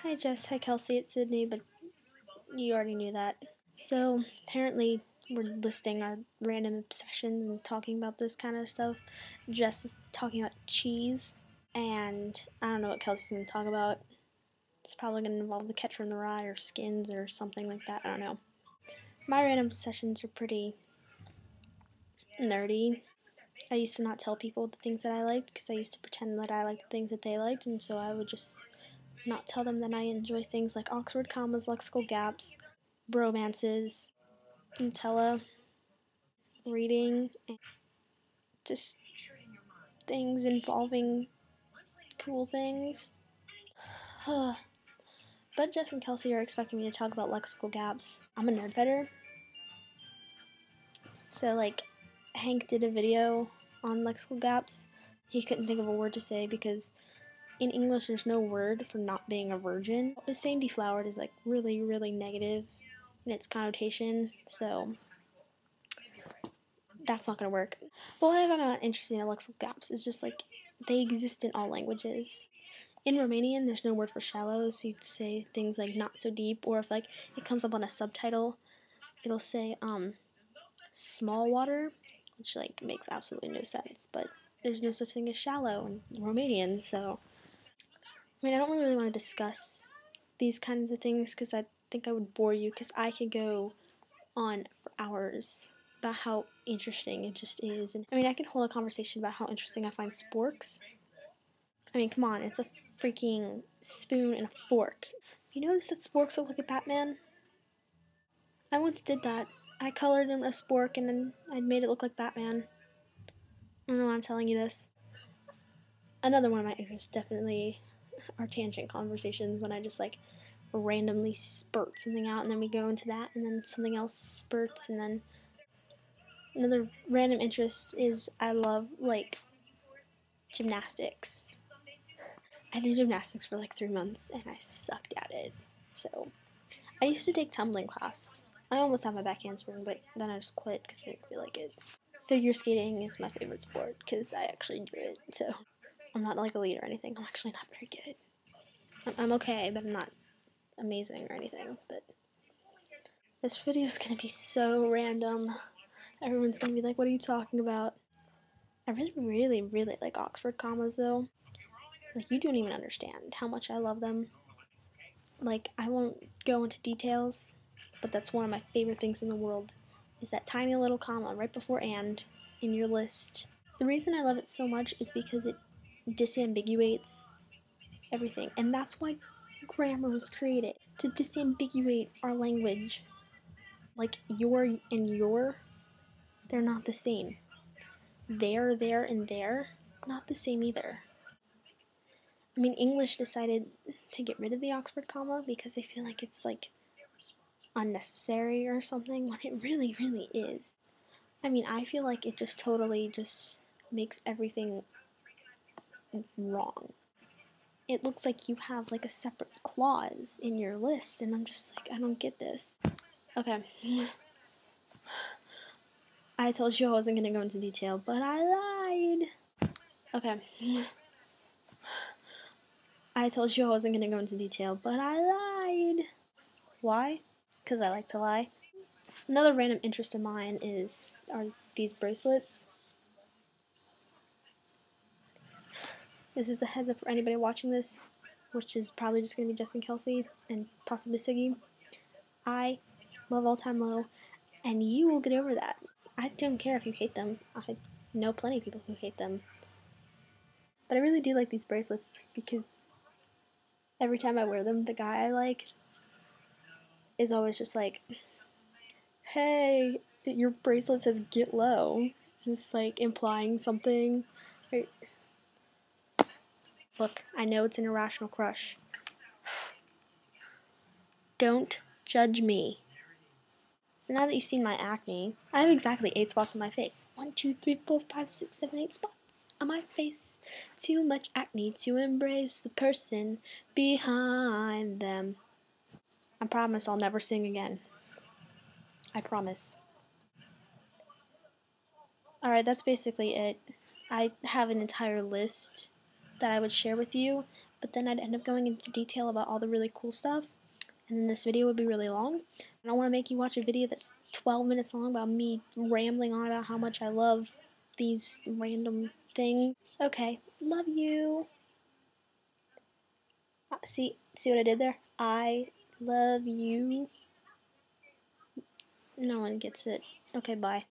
Hi Jess, hi Kelsey, it's Sidney, but you already knew that. So, apparently, we're listing our random obsessions and talking about this kind of stuff. Jess is talking about cheese, and I don't know what Kelsey's gonna talk about. It's probably gonna involve The Catcher in the Rye or Skins or something like that, I don't know. My random obsessions are pretty nerdy. I used to not tell people the things that I liked because I used to pretend that I liked the things that they liked, and so I would just not tell them that I enjoy things like Oxford commas, lexical gaps, bromances, Nutella, reading, and just things involving cool things. But Jess and Kelsey are expecting me to talk about lexical gaps. I'm a nerd better. So, like, Hank did a video on lexical gaps. He couldn't think of a word to say because in English there's no word for not being a virgin. Saying deflowered is like really, really negative in its connotation, so that's not gonna work. But what I found out interesting in lexical gaps is just like they exist in all languages. In Romanian, there's no word for shallow, so you could say things like not so deep, or if like it comes up on a subtitle, it'll say small water, which like makes absolutely no sense. But there's no such thing as shallow in Romanian, so I mean I don't really want to discuss these kinds of things because I think I would bore you because I could go on for hours about how interesting it just is. And I mean, I can hold a conversation about how interesting I find sporks. I mean, come on, it's a freaking spoon and a fork. You notice that sporks look like a Batman? I once did that. I colored in a spork and then I made it look like Batman. I don't know why I'm telling you this. Another one of my interests definitely are tangent conversations when I just like randomly spurt something out and then we go into that and then something else spurts and then another random interest is I love like gymnastics. I did gymnastics for like 3 months and I sucked at it. So I used to take tumbling class. I almost have my back handspring, but then I just quit because I didn't feel like it. Figure skating is my favorite sport because I actually do it. So I'm not like elite or anything. I'm actually not very good. I'm okay, but I'm not amazing or anything. But this video is gonna be so random. Everyone's gonna be like, "What are you talking about?" I really, really, really like Oxford commas though. Like, you don't even understand how much I love them. Like, I won't go into details, but that's one of my favorite things in the world, is that tiny little comma right before and in your list. The reason I love it so much is because it disambiguates everything, and that's why grammar was created, to disambiguate our language. Like, your and your, they're not the same. There, and there, not the same either. I mean, English decided to get rid of the Oxford comma because they feel like it's like unnecessary or something when it really, really is. I mean, I feel like it just totally just makes everything wrong. It looks like you have like a separate clause in your list, and I'm just like, I don't get this. Okay. I told you I wasn't gonna go into detail, but I lied. Okay. I told you I wasn't gonna go into detail, but I lied. Why? Because I like to lie. Another random interest of mine are these bracelets. This is a heads up for anybody watching this, which is probably just going to be Justin Kelsey and possibly Siggy. I love All Time Low, and you will get over that. I don't care if you hate them. I know plenty of people who hate them. But I really do like these bracelets just because every time I wear them, the guy I like is always just like, hey, your bracelet says get low. Is this like implying something? Right? Look, I know it's an irrational crush. Don't judge me. So now that you've seen my acne, I have exactly 8 spots on my face. 1, 2, 3, 4, 5, 6, 7, 8 spots on my face. Too much acne to embrace the person behind them. I promise I'll never sing again. I promise. Alright, that's basically it. I have an entire list that I would share with you, but then I'd end up going into detail about all the really cool stuff, and then this video would be really long. I don't want to make you watch a video that's 12 minutes long about me rambling on about how much I love these random things. Okay, love you. See what I did there? I love you. No one gets it. Okay, bye.